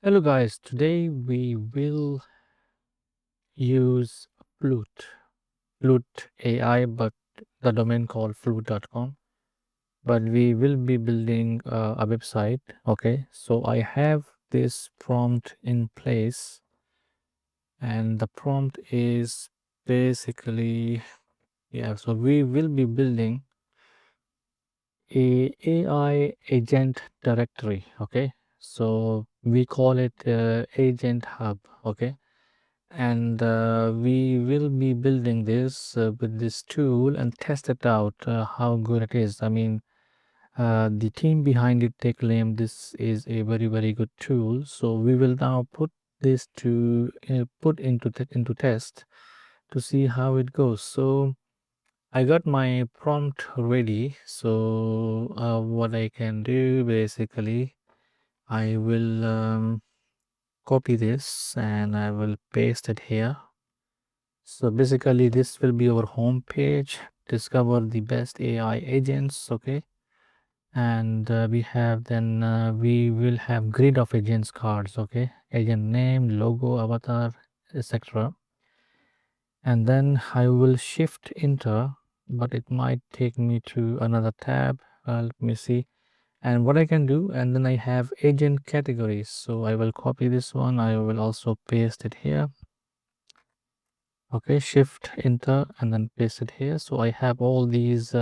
Hello guys, today we will use Flute AI, but the domain called flute.com. But we will be building a website. Okay, so I have this prompt in place, and the prompt is basically, yeah, so we will be building a AI agent directory. Okay, so we call it agent hub. Okay, and we will be building this with this tool and test it out how good it is. I mean, the team behind it, they claim this is a very good tool, so we will now put this to put into test to see how it goes. So I got my prompt ready, so what I can do basically, I will copy this and I will paste it here. So basically this will be our home page. Discover the best AI agents. Okay, and we have then we will have grid of agents cards. Okay, agent name, logo, avatar, etc. And then I will shift enter, but it might take me to another tab. Let me see. And what I can do, and then I have agent categories, so I will copy this one. I will also paste it here. Okay, shift enter and then paste it here. So I have all these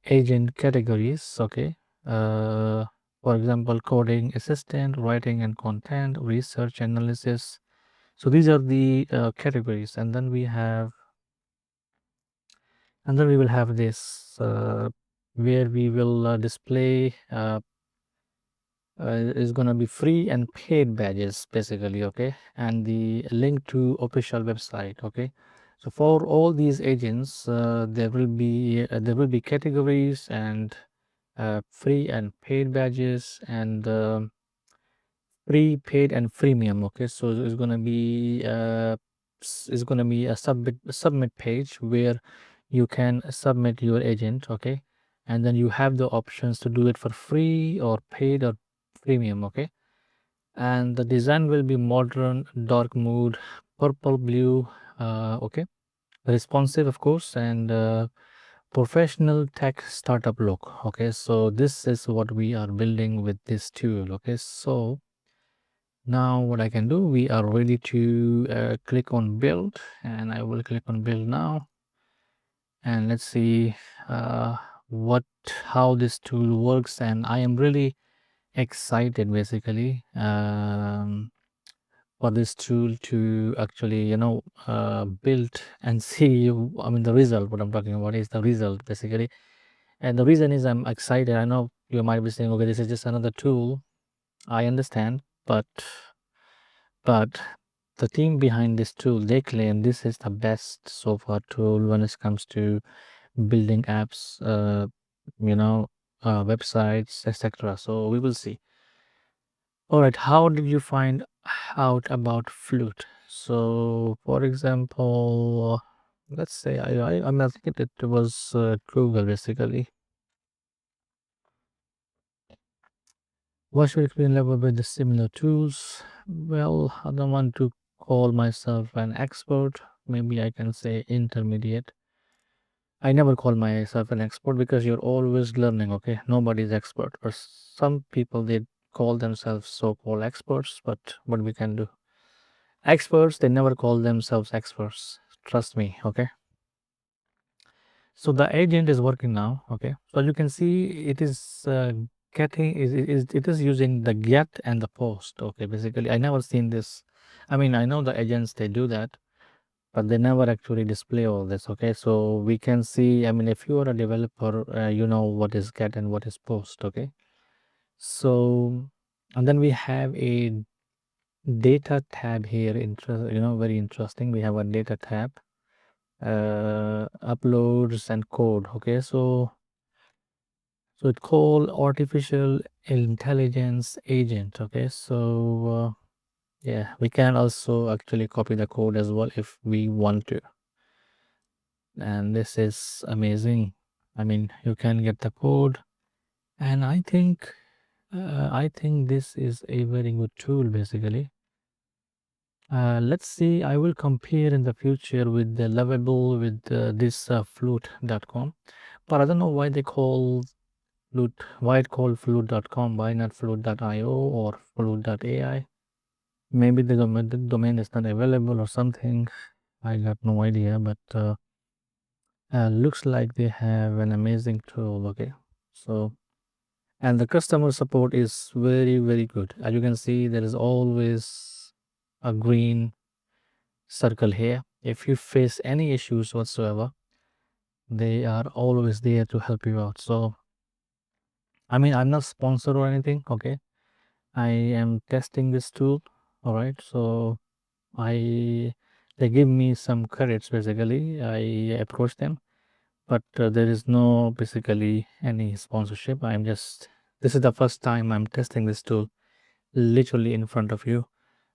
agent categories. Okay, for example, coding assistant, writing and content, research analysis. So these are the categories, and then we will have this where we will display is going to be free and paid badges basically. Okay, and the link to official website. Okay, so for all these agents there will be categories and free and paid badges and free, paid and freemium. Okay, so it's going to be a submit page where you can submit your agent. Okay, and then you have the options to do it for free or paid or premium. Okay, and the design will be modern, dark mood, purple, blue. Okay, responsive of course, and professional tech startup look. Okay, so this is what we are building with this tool. Okay, so now what I can do, we are ready to click on build, and I will click on build now, and let's see uh, what how this tool works. And I am really excited basically for this tool to actually build and see. I mean, the result, what I'm talking about is the result basically. And the reason is I'm excited. I know you might be saying, okay, this is just another tool. I understand, but the team behind this tool, they claim this is the best so far tool when it comes to building apps, websites, etc. So we will see. All right, how did you find out about Flute? So, for example, let's say I think it was Google basically. What should explain level with the similar tools? Well, I don't want to call myself an expert. Maybe I can say intermediate. I never call myself an expert because you're always learning. Okay, nobody's expert. Or some people, they call themselves so-called experts, but what we can do? Experts, they never call themselves experts. Trust me. Okay. So the agent is working now. Okay, so you can see it is getting is it is using the get and the post. Okay, basically I never seen this. I mean, I know the agents, they do that, but they never actually display all this. Okay, so we can see, I mean, if you are a developer, you know what is get and what is post. Okay, so and then we have a data tab here. Very interesting. We have a data tab, uploads and code. Okay, so it's called artificial intelligence agent. Okay, so yeah, we can also actually copy the code as well if we want to. And this is amazing. I mean, you can get the code, and I think I think this is a very good tool basically. Let's see, I will compare in the future with the Lovable with this flute.com, but I don't know why they call flute, why it called flute.com, why not flute.io or flute.ai. Maybe the domain is not available or something. I got no idea, but looks like they have an amazing tool. Okay, so and the customer support is very good. As you can see, there is always a green circle here. If you face any issues whatsoever, they are always there to help you out. So I mean, I'm not sponsored or anything. Okay, I am testing this tool. All right, so I they give me some credits basically. I approach them, but there is no basically any sponsorship. I'm just, this is the first time I'm testing this tool literally in front of you.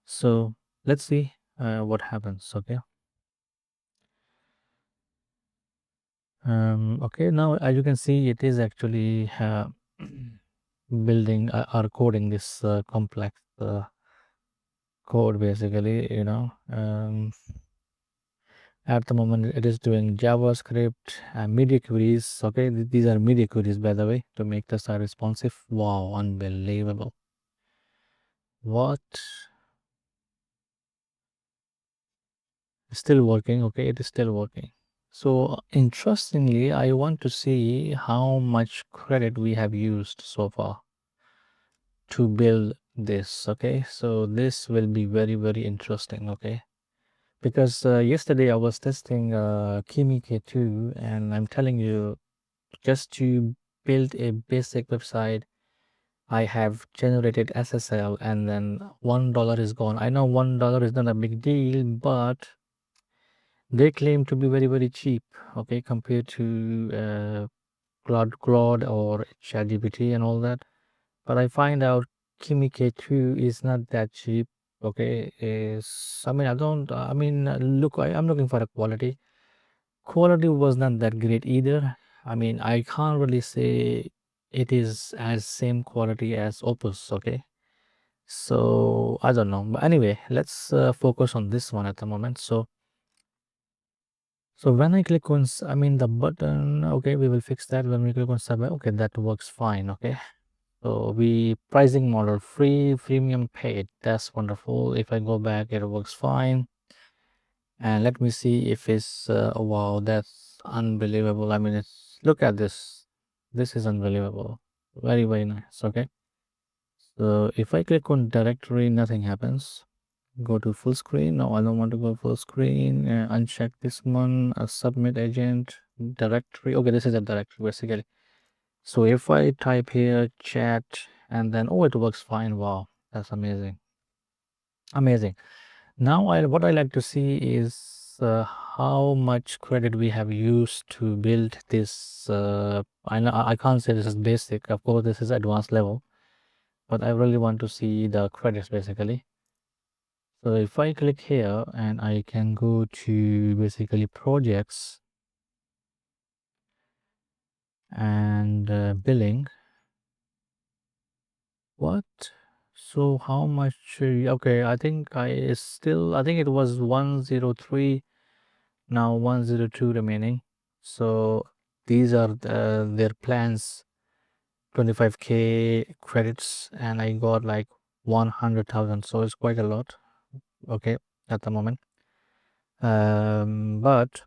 So let's see what happens. Okay. Okay, now as you can see, it is actually building or coding this complex code basically, at the moment it is doing JavaScript and media queries. Okay, these are media queries by the way to make the site responsive. Wow, unbelievable. What? Still working. Okay, it is still working. So interestingly, I want to see how much credit we have used so far to build this. Okay, so this will be very interesting. Okay, because yesterday I was testing Kimi K2 and I'm telling you, just to build a basic website, I have generated SSL and then $1 is gone. I know $1 is not a big deal, but they claim to be very cheap. Okay, compared to Claude or ChatGPT and all that. But I find out Kimi K2 is not that cheap. Okay, is, I mean, I don't, I mean, look, I'm looking for a quality. Quality was not that great either. I mean, I can't really say it is as same quality as Opus. Okay, so I don't know. But anyway, let's focus on this one at the moment. So when I click on, I mean, the button, okay, we will fix that. When we click on submit, okay, that works fine. Okay, so we pricing model free, premium paid. That's wonderful. If I go back, it works fine. And let me see if it's wow, that's unbelievable. I mean, it's, look at this. This is unbelievable. Very nice. Okay. So if I click on directory, nothing happens. Go to full screen. No, I don't want to go full screen. Uncheck this one. Submit agent directory. Okay, this is a directory basically. So if I type here chat and then, oh, it works fine. Wow, that's amazing. Amazing. Now, what I like to see is how much credit we have used to build this. I know I can't say this is basic. Of course, this is advanced level, but I really want to see the credits basically. So if I click here and I can go to basically projects and billing. What? So how much? Okay, I think I think it was 103, now 102 remaining. So these are their plans, 25K credits, and I got like 100,000. So it's quite a lot. Okay, at the moment. But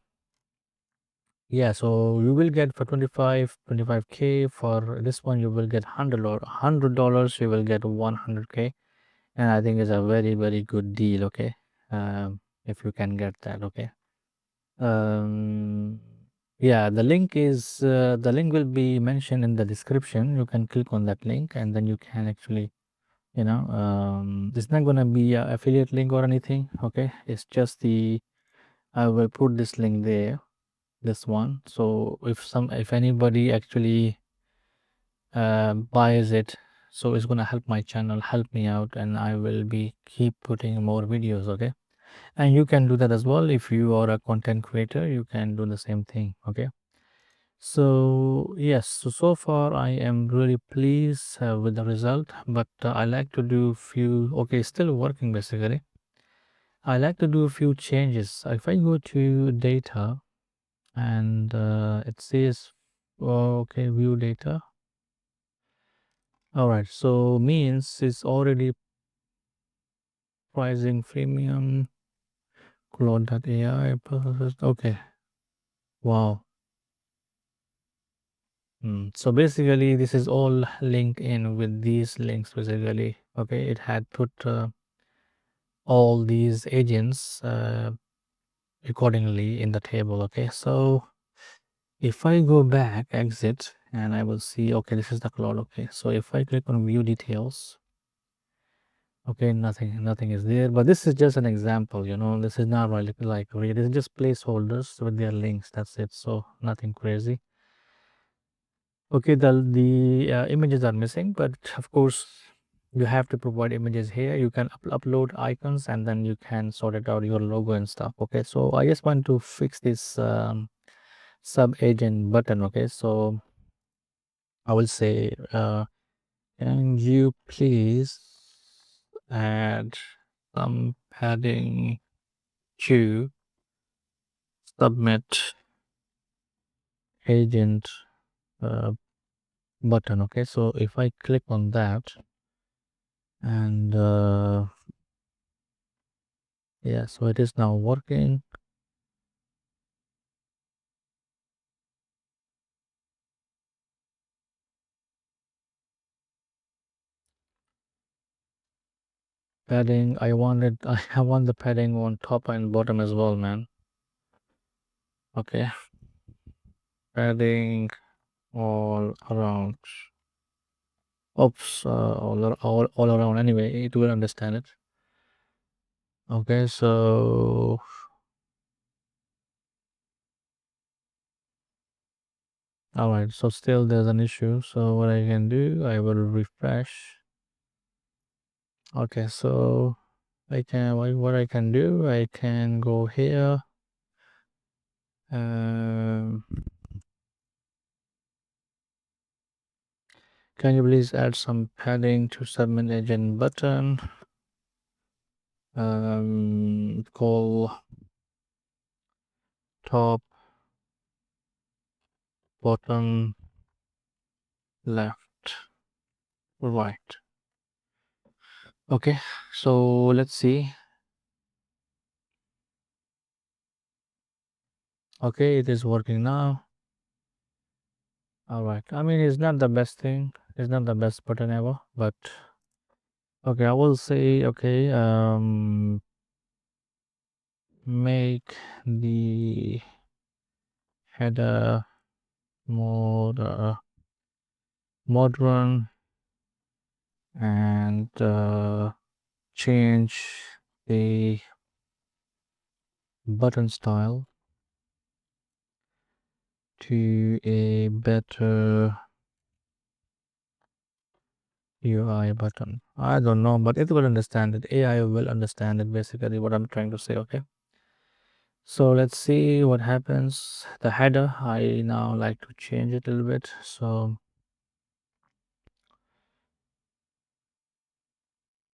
yeah, so you will get for 25K for this one, you will get $100, you will get 100K, and I think it's a very good deal. Okay, if you can get that. Okay. um yeah, the link will be mentioned in the description. You can click on that link and then you can actually, it's not gonna be a affiliate link or anything. Okay, it's just the, I will put this link there, this one. So if anybody actually buys it, so it's gonna help my channel, help me out, and I will be keep putting more videos. Okay, and you can do that as well. If you are a content creator, you can do the same thing. Okay, So yes, so far I am really pleased with the result, but I like to do few, okay, still working basically. I like to do a few changes. If I go to data and it says, oh, okay, view data. All right, so means it's already pricing freemium, Claude.ai. Okay, wow. So basically, this is all linked in with these links. Basically, okay, it had put all these agents accordingly in the table. Okay, so if I go back, exit, and I will see, okay, this is the cloud. Okay, so if I click on view details, okay, nothing is there. But this is just an example, you know. This is not really like real. This is just placeholders with their links. That's it. So nothing crazy. Okay, the images are missing, but of course you have to provide images here. You can upload icons and then you can sort it out your logo and stuff. Okay, so I just want to fix this sub agent button. Okay, so I will say, can you please add some padding to submit agent uh, button? Okay, so if I click on that and yeah, so it is now working. Padding, I wanted, I want the padding on top and bottom as well, man. Okay, padding all around. Oops, all around. Anyway, it will understand it. Okay, so all right. So still there's an issue. So what I can do, I will refresh. Okay, so I can what I can do, I can go here. Um, can you please add some padding to submit agent button? Call top, bottom, left, right. Okay, so let's see. Okay, it is working now. All right. I mean, it's not the best thing. It's not the best button ever, but okay, I will say, okay, make the header more modern and change the button style to a better UI button. I don't know, but it will understand it. AI will understand it, basically what I'm trying to say. Okay, so let's see what happens. The header, I now like to change it a little bit. So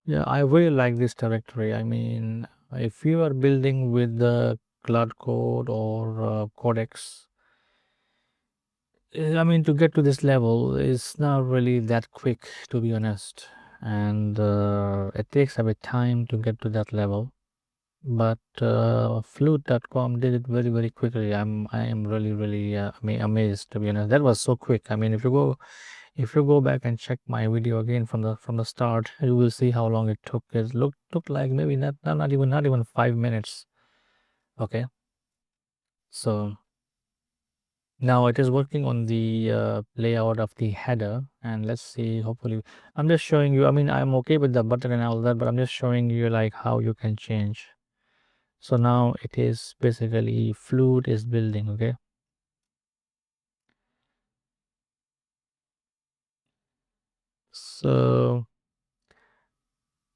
yeah, I really like this directory. I mean, if you are building with the cloud code or codex, I mean, to get to this level is not really that quick, to be honest, and it takes a bit time to get to that level. But flute.com did it very quickly. I am really amazed, to be honest. That was so quick. I mean, if you go back and check my video again from the start, you will see how long it took. It took like maybe not even 5 minutes. Okay, so now it is working on the layout of the header, and let's see. Hopefully, I'm just showing you. I mean, I'm okay with the button and all that, but I'm just showing you like how you can change. So now it is basically Flute is building. Okay, so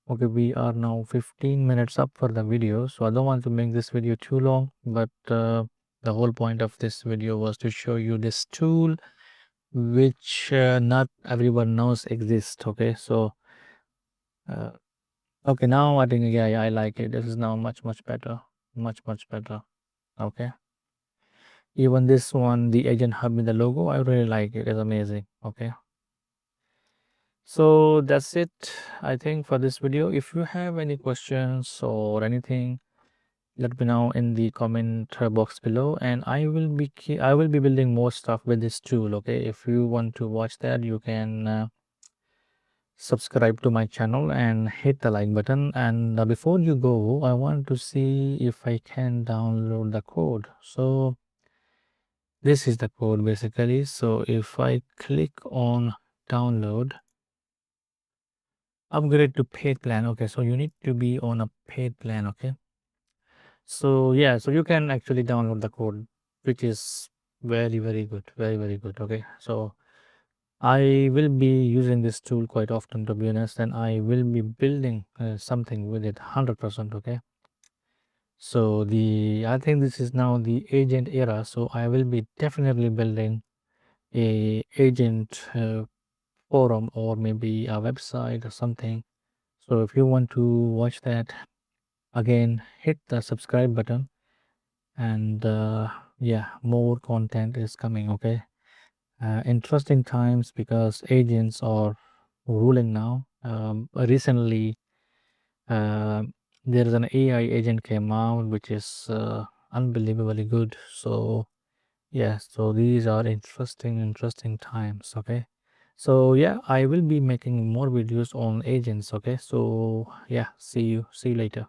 okay, we are now 15 minutes up for the video, so I don't want to make this video too long, but The whole point of this video was to show you this tool which not everyone knows exists. Okay, so uh, okay, now I think, yeah, I like it. This is now much better, much better. Okay, even this one, the agent hub in the logo, I really like it. It's amazing. Okay, so that's it, I think, for this video. If you have any questions or anything, let me know in the comment box below, and I will be building more stuff with this tool. Okay, if you want to watch that, you can subscribe to my channel and hit the like button. And before you go, I want to see if I can download the code. So this is the code basically. So if I click on download, upgrade to paid plan. Okay, so you need to be on a paid plan. Okay, so yeah, so you can actually download the code, which is very good, very good. Okay, so I will be using this tool quite often, to be honest, and I will be building something with it 100%. Okay, so I think this is now the agent era, so I will be definitely building a agent forum or maybe a website or something. So if you want to watch that, again, hit the subscribe button, and yeah, more content is coming. Okay, interesting times because agents are ruling now. Recently, uh, there is an AI agent came out which is unbelievably good. So yeah, so these are interesting times. Okay, so yeah, I will be making more videos on agents. Okay, so yeah, see you later.